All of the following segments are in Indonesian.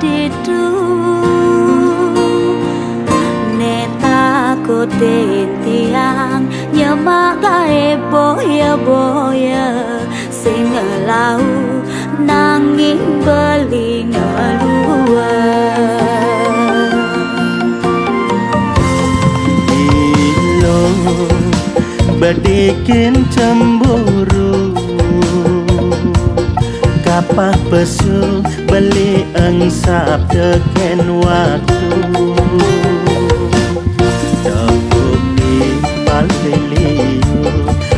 didu neta kote tiang nyemak gae boya sing lau nanging beli ngalua ilo bedikin cemburu kapah pesu beli engsap teken waktu tepuk di paliliu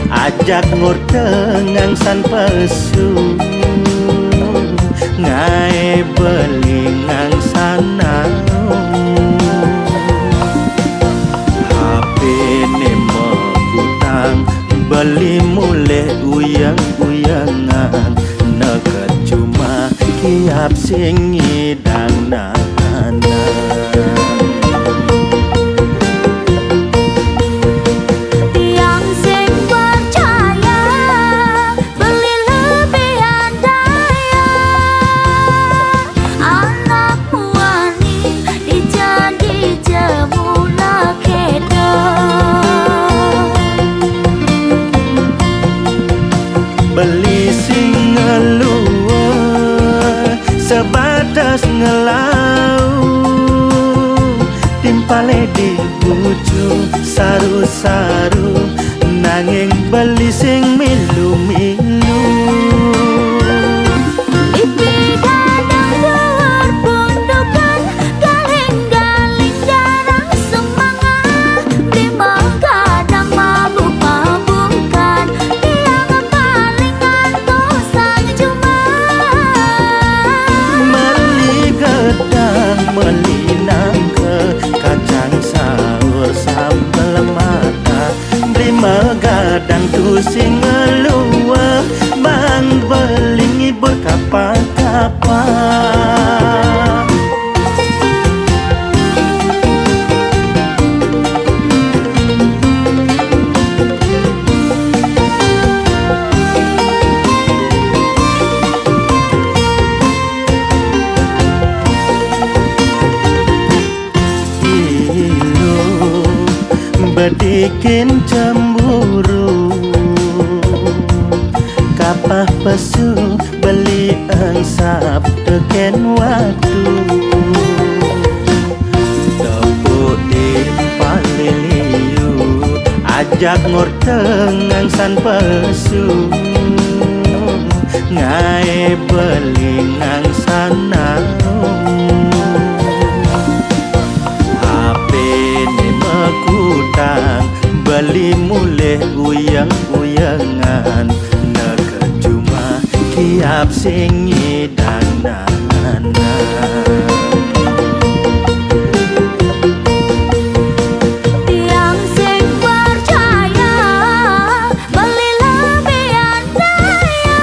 ajak ngur tengang san pesu ngai beli ngang sanau HP ne mekutang beli mulai uyang-uyangan neket cuma kiap sing ngidang nana tiang sing percaya beli lebihan daya anakmu wani dijadi jemula kedo beli sing ngeluar sebatas ngelau timpale di ujung saru-saru nanging beli sing milu-milu iki kadang luar pundukan galing-galing jarang semangat lima kadang mabuk-mabukan tiang palingan kosang cuma meli gedang meli nangke kacang sahur sambal mata lima gadang tu sing ngeluar bang beling ibur kapan-kapan bedikin cemburu kapah pesu beli engsap teken waktu tepuk di paliliu ajak ngur tengang san pesu ngai beli ngang sanau HP ni mekutang beli mulai uyang-uyangan neket cuma kiap sing ngidang nana tiang sing percaya beli lebihan daya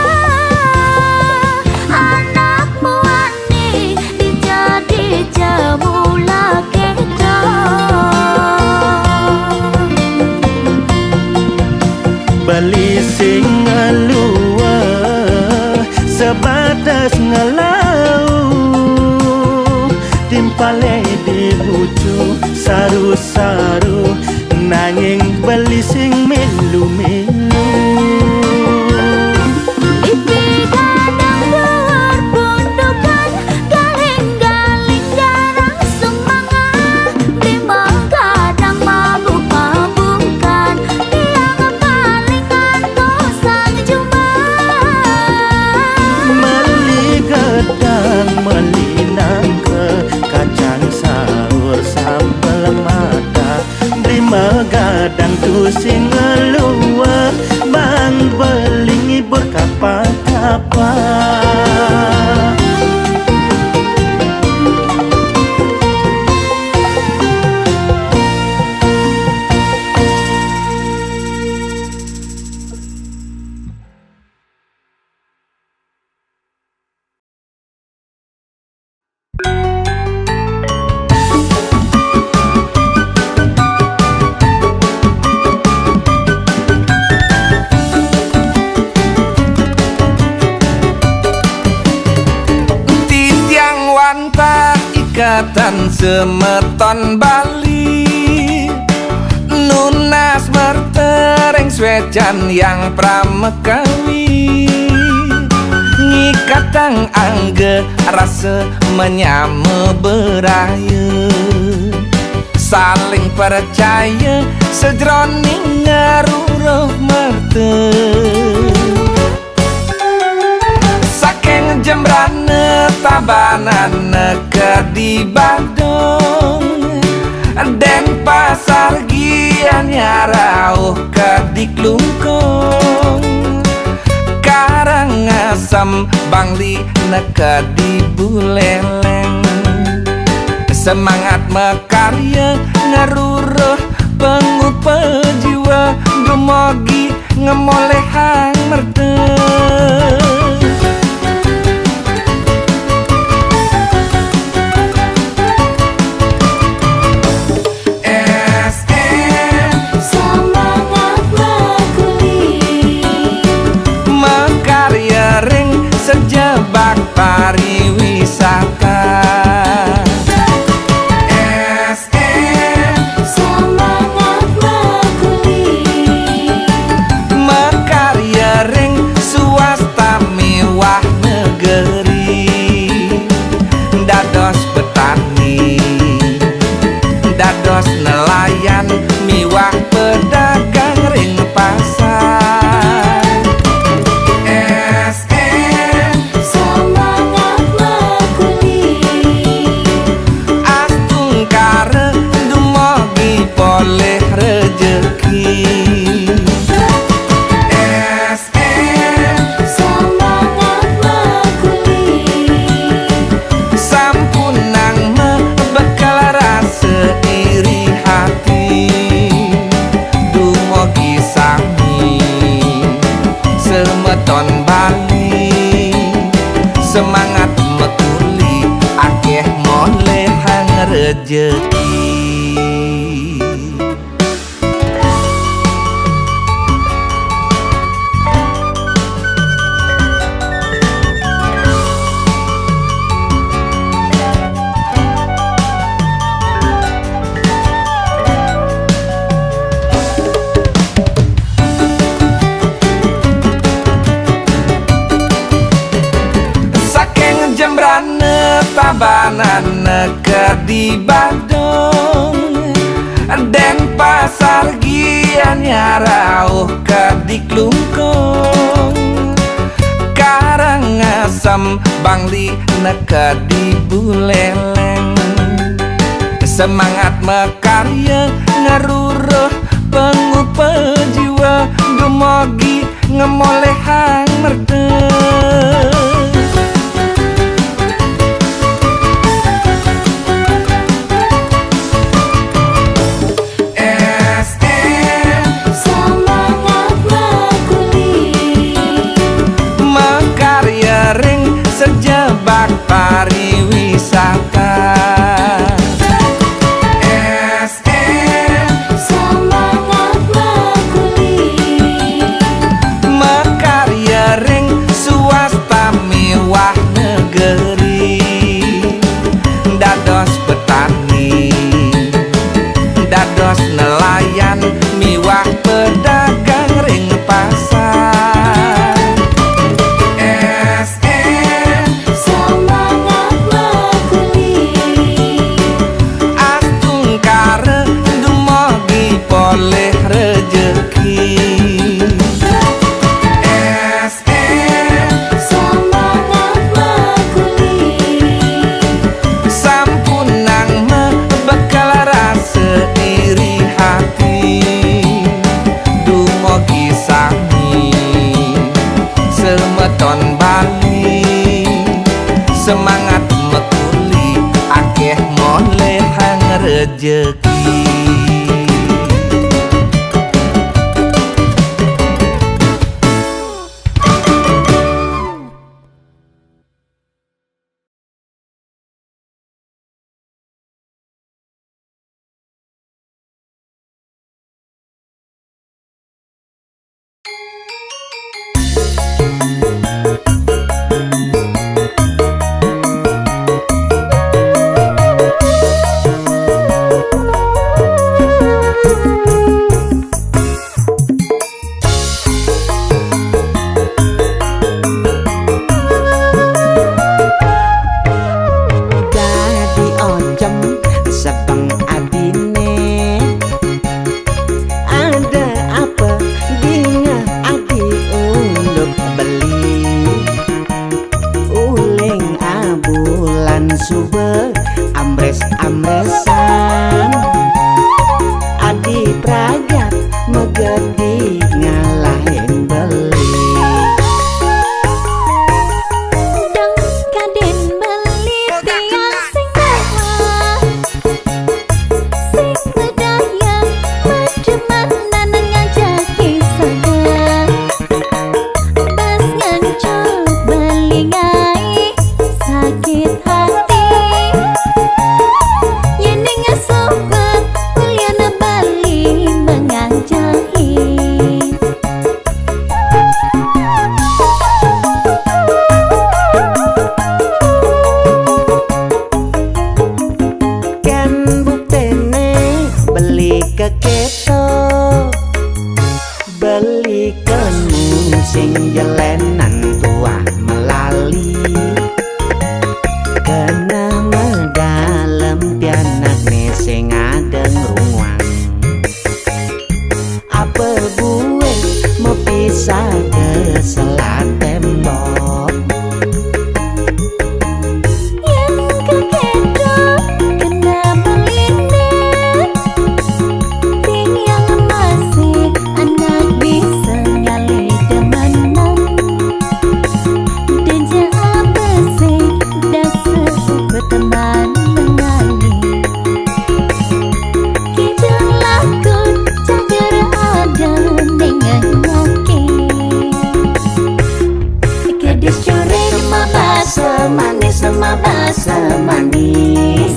anakmu wani dijadi jemula kedo beli sing ngeluar sebat ikatan semeton Bali, nunas mertereng swecan yang pramekawi, ngikatang angge rasa menyame beraya, saling percaya sejroning ngaruruh merte. Saking jembrane tabanan ke di Bandung, dan pasar gian nyarauh ke di Klungkung, Karangasem Bangli neke di Buleleng. Semangat mekarya ngaruruh pengupa jiwa, gemogi ngemolehang merde. Semangat mekuli, Mekarya ring sejebak pariwisata. semangat mekuli, Mekarya ring swasta miwah negeri, dados petani, dados nelayan miwah pedagang ring pasar. semangat mekuli, Astungkar dumogi poleh rejeki. semangat mekuli, Sampunang bekal rasa iri hati, dumogi sami semeton Bali. Semangat mekuli akeh molehang rejeki. Saking jembrane tabanan ke di Bandung, dan pasar gian nyarauh ke di Klungkung, Karangasem Bangli neke di Buleleng. Semangat mekarya ngaruruh pengupa jiwa, gemogi ngemolehang merde. semangat mekuli, Mekarya ring sejebak pariwisata. semangat mekuli, Mekarya ring swasta miwah negeri, dados petani, dados nelayan miwah pedagang ring pasar. semangat mekuli, Astungkar dumogi poleh rejeki. semangat mekuli, Sampunang bekal rasa iri hati, dumogi sami semeton Bali. Semangat mekuli akeh molehang rejeki. sebeng adine. Ada apa dingah adi untuk beli uling abulan sube amres-amresan. Adi pragat megedi ngalahin beli. Dang kaden beli tiang sing mewah, sing bedaya mademan nanang ngajak kisah. Pas ngancol beli ngai sakit hati, yen ngasubat kuliana bali mengajahi. Kan buktene beli ke keto, beli kenu sing jelenan tua melali. Kena medalem pianak ne sing adeng ruang. Apa gue mau pisah ke selat tembok. Yang kekedok kena beline, ting yang masih anak bisa nyali demenan. Dan jangan bersih dasar berteman mengali. Kita lakon cagar ada dengan yakin. Gadis coreng mabasa manis mabasa manis.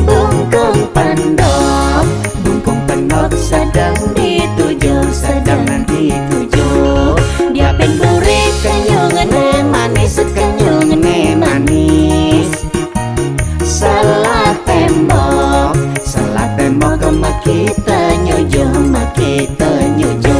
Bungkung pendok sedang dituju sedang nanti tuju. Dia penggurih kenyungane manis kenyungane manis. Salah tembok ke kita nyuju kita nyuju.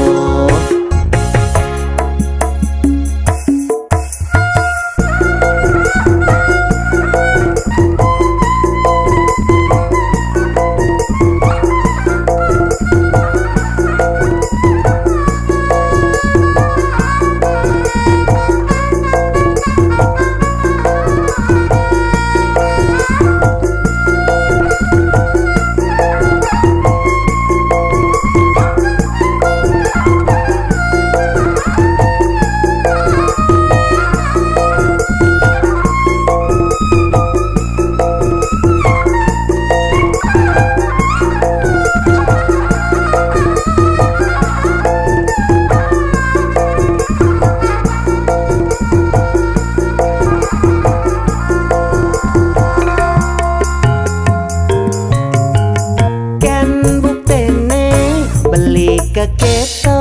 Ke keto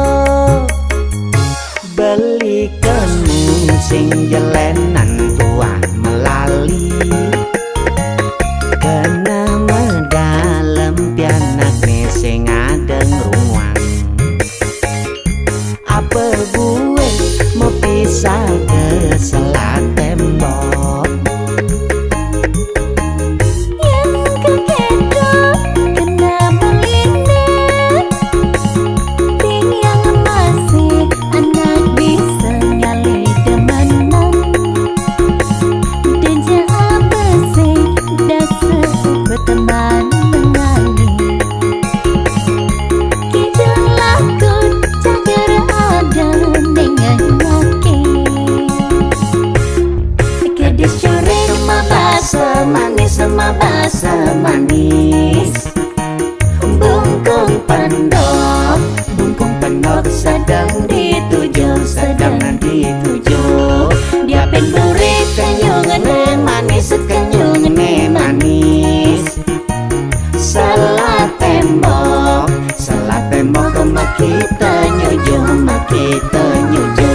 beli kenu sing jelenan tua melali. Kena medalem pianak ne sing adeng ruang. Apa gue mau pisah ke selat tembok. Yang kekedok kena beline, ting yang masih anak bisa nyali demenan. Dan jangan bersih dasar berteman mengali. Kita lakon cagar ada dengan yakin. Gadis coreng mabasa manis. Bungkung pendok sedang dituju sedang nanti tuju. Dia penggurih kenyungane manis kenyungane manis. Salah tembok ke kita nyuju kita nyuju.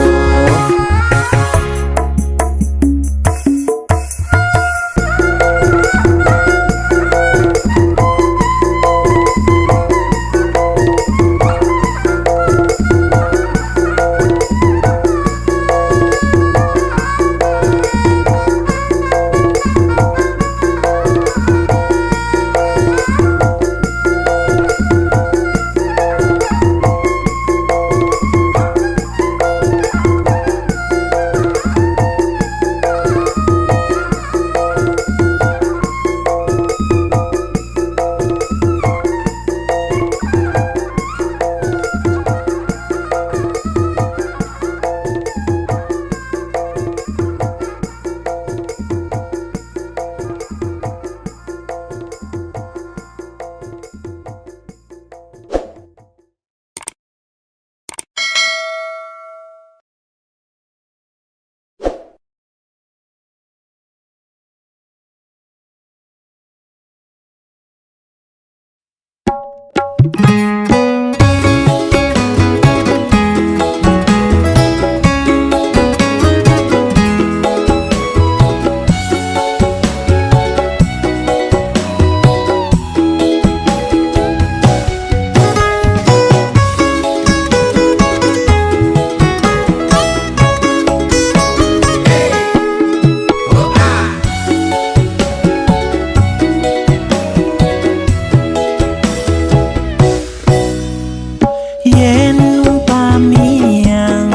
Yen umpami yang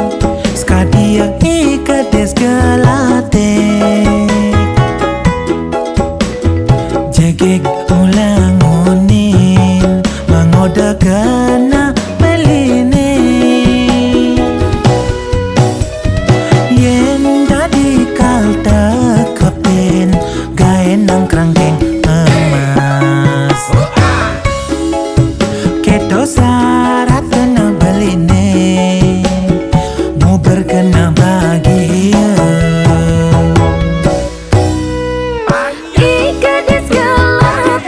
skadia iketes gelate jegek ulangunin mangoda kena meline yen tadi kalta kepen gae nang kerangkeng emas keto syarat kena beline mau berkena bahagia Ikedes gelate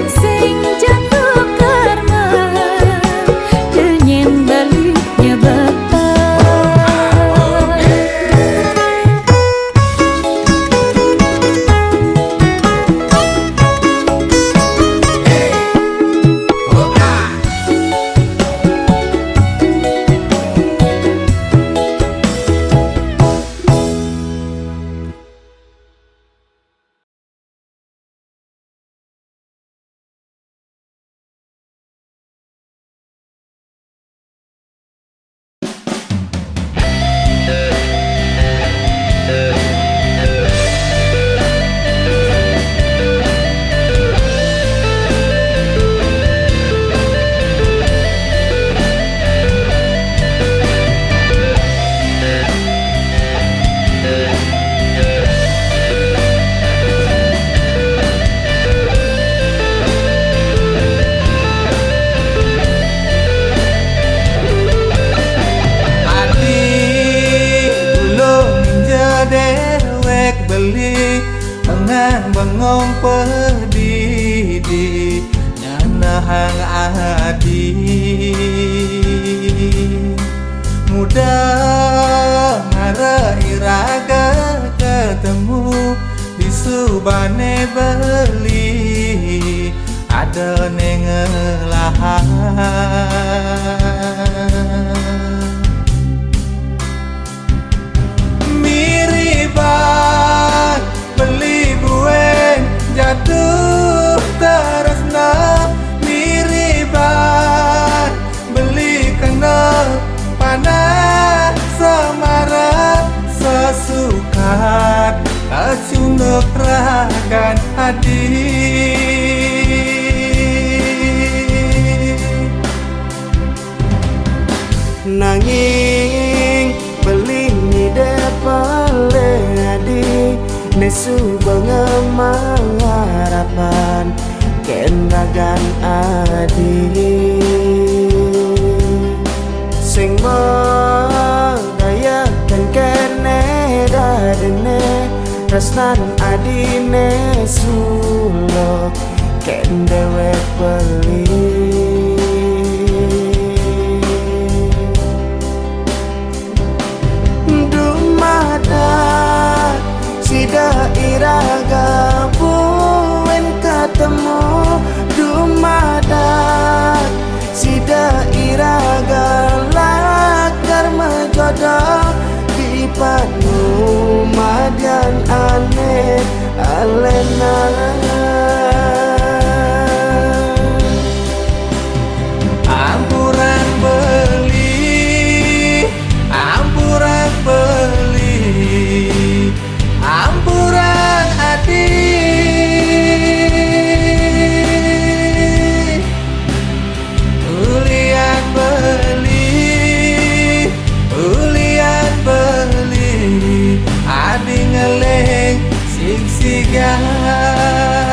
ulian sing jatuh karma denyen baliknya bengong pedidi nyanahang adi muda ngara iraga ketemu di subane beli ada nengelahan miriban beli buen jatuh teresna miriban beli kena panas semarat sesukat acunuk ragan hadi nanging beli ni depale adi nesu bengemang harapan kenragan adi sing mendayakan kene dadene resnan adine sulo ken dewek beli dumadan sida iraga buen ketemu dumadan sida iraga lakar mejodoh di panu madian aneh alena ampuran beli ampuran beli ampuran hati ulian beli adi ngeleng sing sigan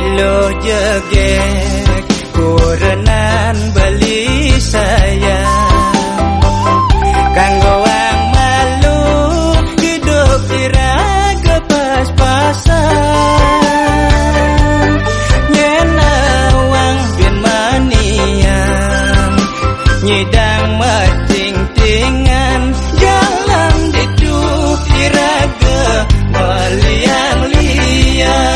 iloh jegek kurenan beli sayang kanggo wang malu hidup iraga pas-pasan nyena wang bin manian nyidang meting-tingan jalan itu iraga meliang-liang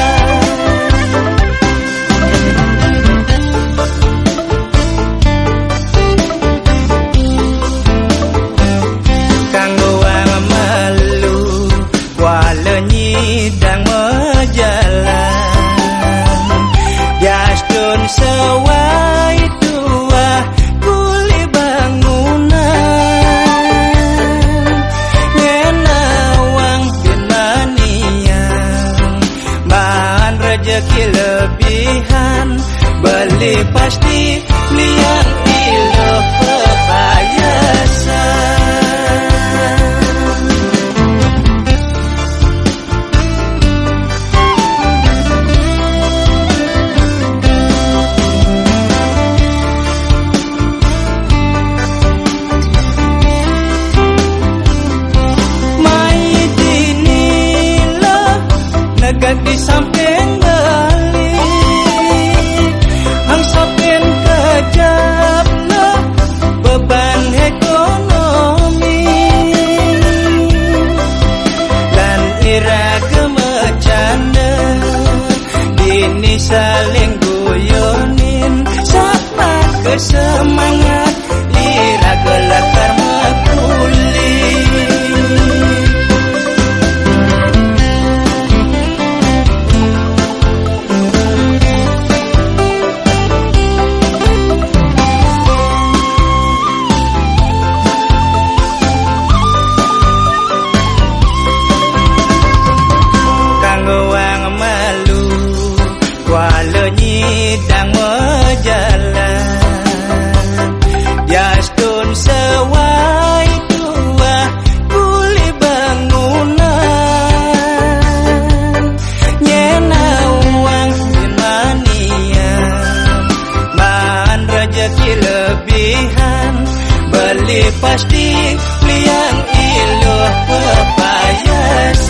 kanggo wang malu wala nyidang mejalan jastun sewai tua kuli bangunan nyena wang bin manian bahan rezeki lebihan beli pasti liang iloh pepayasan negak di samping balik hang sapin kejap lah beban ekonomi dan iraga mecanda dini saling guyonin sapa kesemangat iraga lakar mekuli nyidang mejalan jastun sewai tua kuli bangunan nyena uang bin manian bahan rezeki lebihan beli pasti liang iloh pepayasan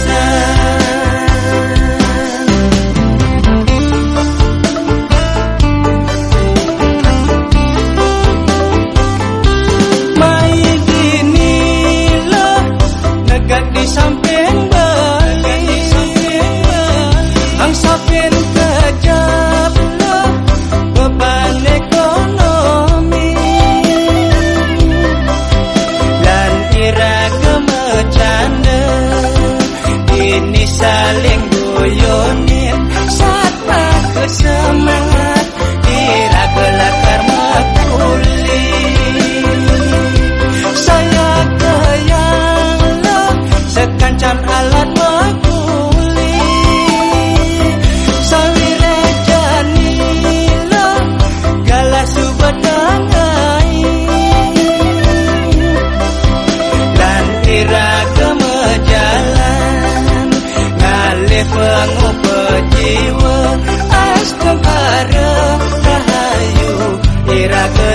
di samping balik hang sapin kejap lah beban ekonomi lan iraga mecanda ini saling guyonin sapa kesemangat iraga lakar mekuli saya sekancan alat makuli sawire janila gala subadangai dan iraga mejalan ngalih pengupa jiwa astagara rahayu iraga